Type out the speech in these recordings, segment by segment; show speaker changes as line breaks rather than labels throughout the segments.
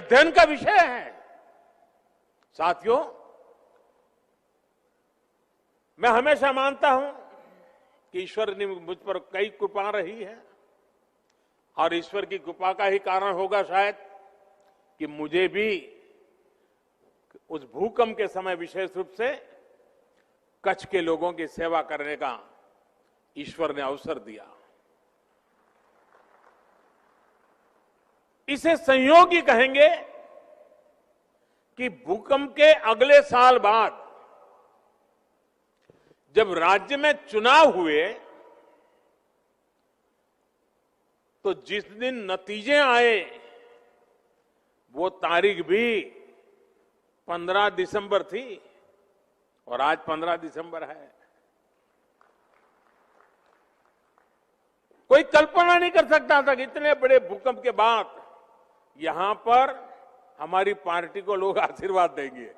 अध्ययन का विषय है। साथियों, मैं हमेशा मानता हूं कि ईश्वर ने मुझ पर कई कृपा रही है और ईश्वर की कृपा का ही कारण होगा शायद कि मुझे भी उस भूकंप के समय विशेष रूप से कच्छ के लोगों की सेवा करने का ईश्वर ने अवसर दिया। इसे संयोग ही कहेंगे कि भूकंप के अगले साल बाद जब राज्य में चुनाव हुए तो जिस दिन नतीजे आए वो तारीख भी 15 दिसंबर थी और आज 15 दिसंबर है। कोई कल्पना नहीं कर सकता था कि इतने बड़े भूकंप के बाद यहां पर हमारी पार्टी को लोग आशीर्वाद देंगे।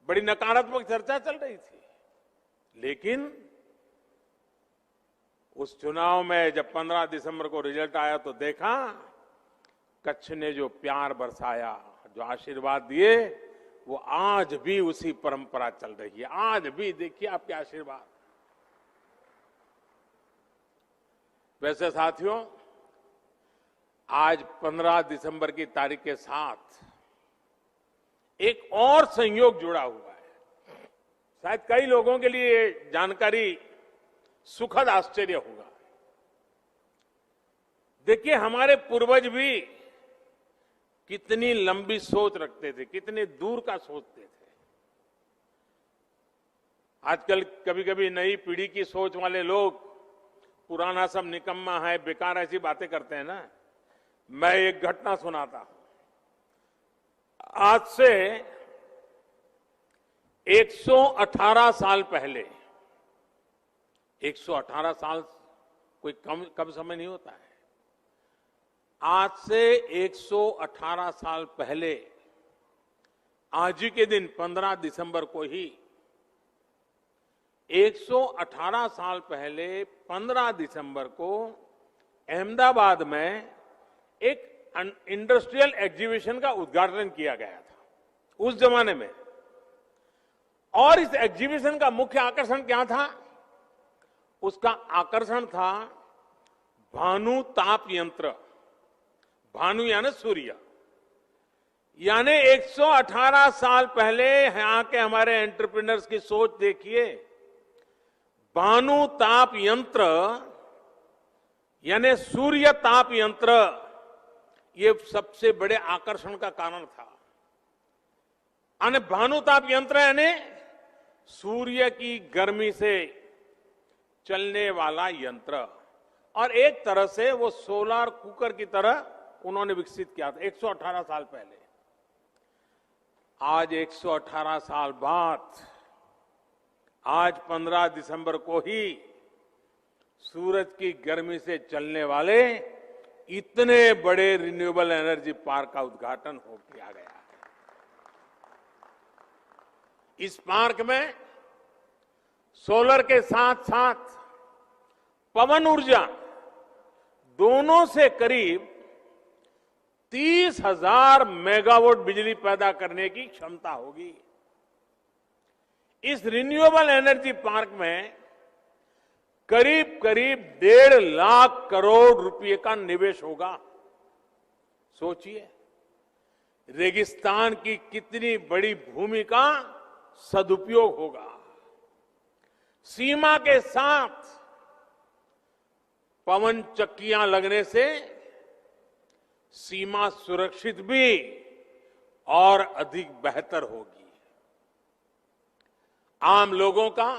बड़ी नकारात्मक चर्चा चल रही थी, लेकिन उस चुनाव में जब 15 दिसंबर को रिजल्ट आया तो देखा कच्छ ने जो प्यार बरसाया, जो आशीर्वाद दिए, वो आज भी उसी परंपरा चल रही है। आज भी देखिए आपके आशीर्वाद। वैसे साथियों, आज 15 दिसंबर की तारीख के साथ एक और संयोग जुड़ा हुआ है। शायद कई लोगों के लिए जानकारी सुखद आश्चर्य होगा। देखिए, हमारे पूर्वज भी कितनी लंबी सोच रखते थे, कितने दूर का सोचते थे। आजकल कभी कभी नई पीढ़ी की सोच वाले लोग पुराना सब निकम्मा है, बेकार, ऐसी बातें करते हैं ना। मैं एक घटना सुनाता हूं। आज से 118 साल पहले, 118 साल कोई कम समय नहीं होता है। आज से 118 साल पहले आज ही के दिन 15 दिसंबर को ही 118 साल पहले 15 दिसंबर को अहमदाबाद में एक इंडस्ट्रियल एग्जीबिशन का उद्घाटन किया गया था उस जमाने में। और इस एग्जीबिशन का मुख्य आकर्षण क्या था? उसका आकर्षण था भानु ताप यंत्र। भानु यानी सूर्य। यानी 118 साल पहले यहां के हमारे एंटरप्रेन्योर्स की सोच देखिए। भानु ताप यंत्र यानी सूर्य ताप यंत्र, ये सबसे बड़े आकर्षण का कारण था। यानी भानु ताप यंत्र यानी सूर्य की गर्मी से चलने वाला यंत्र, और एक तरह से वो सोलर कुकर की तरह उन्होंने विकसित किया था 118 साल पहले। आज 118 साल बाद, आज 15 दिसंबर को ही सूरज की गर्मी से चलने वाले इतने बड़े रिन्यूएबल एनर्जी पार्क का उद्घाटन हो किया गया है। इस पार्क में सोलर के साथ साथ पवन ऊर्जा दोनों से करीब 30,000 मेगावाट बिजली पैदा करने की क्षमता होगी। इस रिन्यूएबल एनर्जी पार्क में करीब करीब 1.5 लाख करोड़ रुपए का निवेश होगा। सोचिए, रेगिस्तान की कितनी बड़ी भूमि का सदुपयोग होगा। सीमा के साथ पवन चक्कियां लगने से सीमा सुरक्षित भी और अधिक बेहतर होगी। आम लोगों का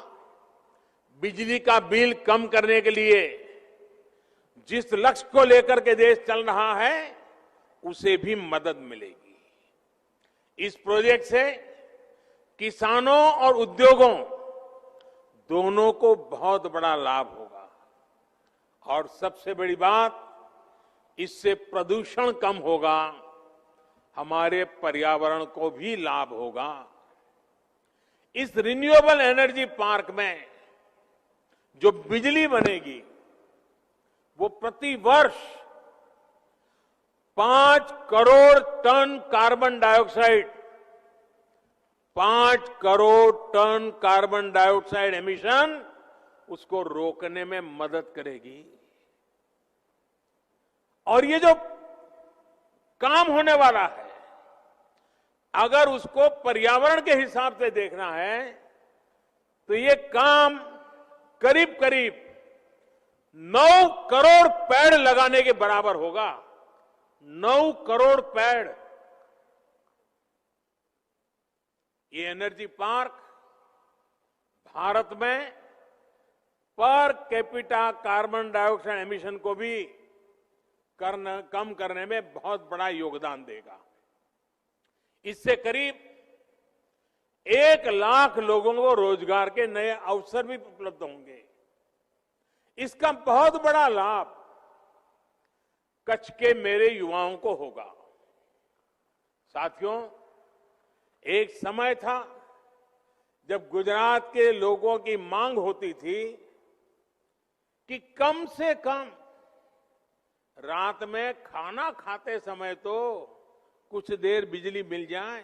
बिजली का बिल कम करने के लिए जिस लक्ष्य को लेकर के देश चल रहा है, उसे भी मदद मिलेगी। इस प्रोजेक्ट से किसानों और उद्योगों दोनों को बहुत बड़ा लाभ होगा। और सबसे बड़ी बात, इससे प्रदूषण कम होगा, हमारे पर्यावरण को भी लाभ होगा। इस रिन्यूएबल एनर्जी पार्क में जो बिजली बनेगी वो प्रति वर्ष 5 crore ton carbon dioxide 5 crore ton carbon dioxide emission उसको रोकने में मदद करेगी। और ये जो काम होने वाला है, अगर उसको पर्यावरण के हिसाब से देखना है तो ये काम करीब करीब 9 करोड़ पेड़ लगाने के बराबर होगा। 9 करोड़ पेड़। ये एनर्जी पार्क भारत में per capita carbon dioxide emission को भी कम करने में बहुत बड़ा योगदान देगा। इससे करीब 1 लाख लोगों को रोजगार के नए अवसर भी उपलब्ध होंगे। इसका बहुत बड़ा लाभ कच्छ के मेरे युवाओं को होगा। साथियों, एक समय था जब गुजरात के लोगों की मांग होती थी कि कम से कम रात में खाना खाते समय तो कुछ देर बिजली मिल जाए,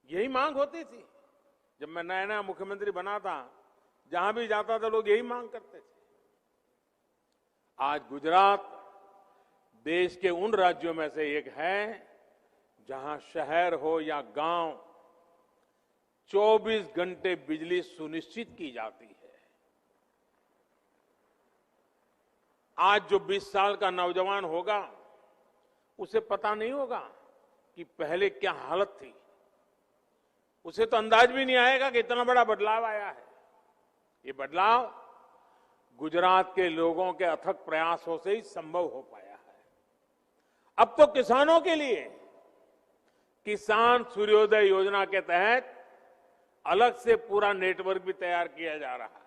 यही मांग होती थी। जब मैं नया नया मुख्यमंत्री बना था, जहां भी जाता था लोग यही मांग करते थे। आज गुजरात देश के उन राज्यों में से एक है जहां शहर हो या गांव 24 घंटे बिजली सुनिश्चित की जाती है। आज जो 20 साल का नौजवान होगा उसे पता नहीं होगा कि पहले क्या हालत थी। उसे तो अंदाज भी नहीं आएगा कि इतना बड़ा बदलाव आया है। ये बदलाव गुजरात के लोगों के अथक प्रयासों से ही संभव हो पाया है। अब तो किसानों के लिए किसान सूर्योदय योजना के तहत अलग से पूरा नेटवर्क भी तैयार किया जा रहा है।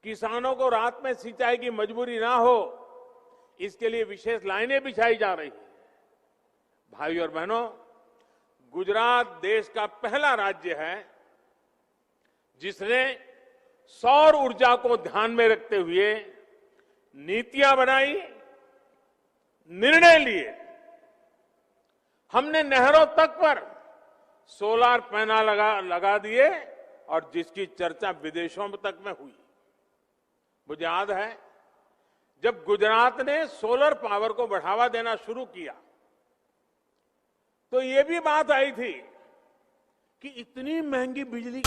किसानों को रात में सिंचाई की मजबूरी ना हो, इसके लिए विशेष लाइनें बिछाई जा रही है। भाई और बहनों, गुजरात देश का पहला राज्य है जिसने सौर ऊर्जा को ध्यान में रखते हुए नीतियां बनाई, निर्णय लिए। हमने नहरों तक पर सोलर पैनल लगा दिए और जिसकी चर्चा विदेशों तक में हुई। मुझे याद है जब गुजरात ने सोलर पावर को बढ़ावा देना शुरू किया तो ये भी बात आई थी कि इतनी महंगी बिजली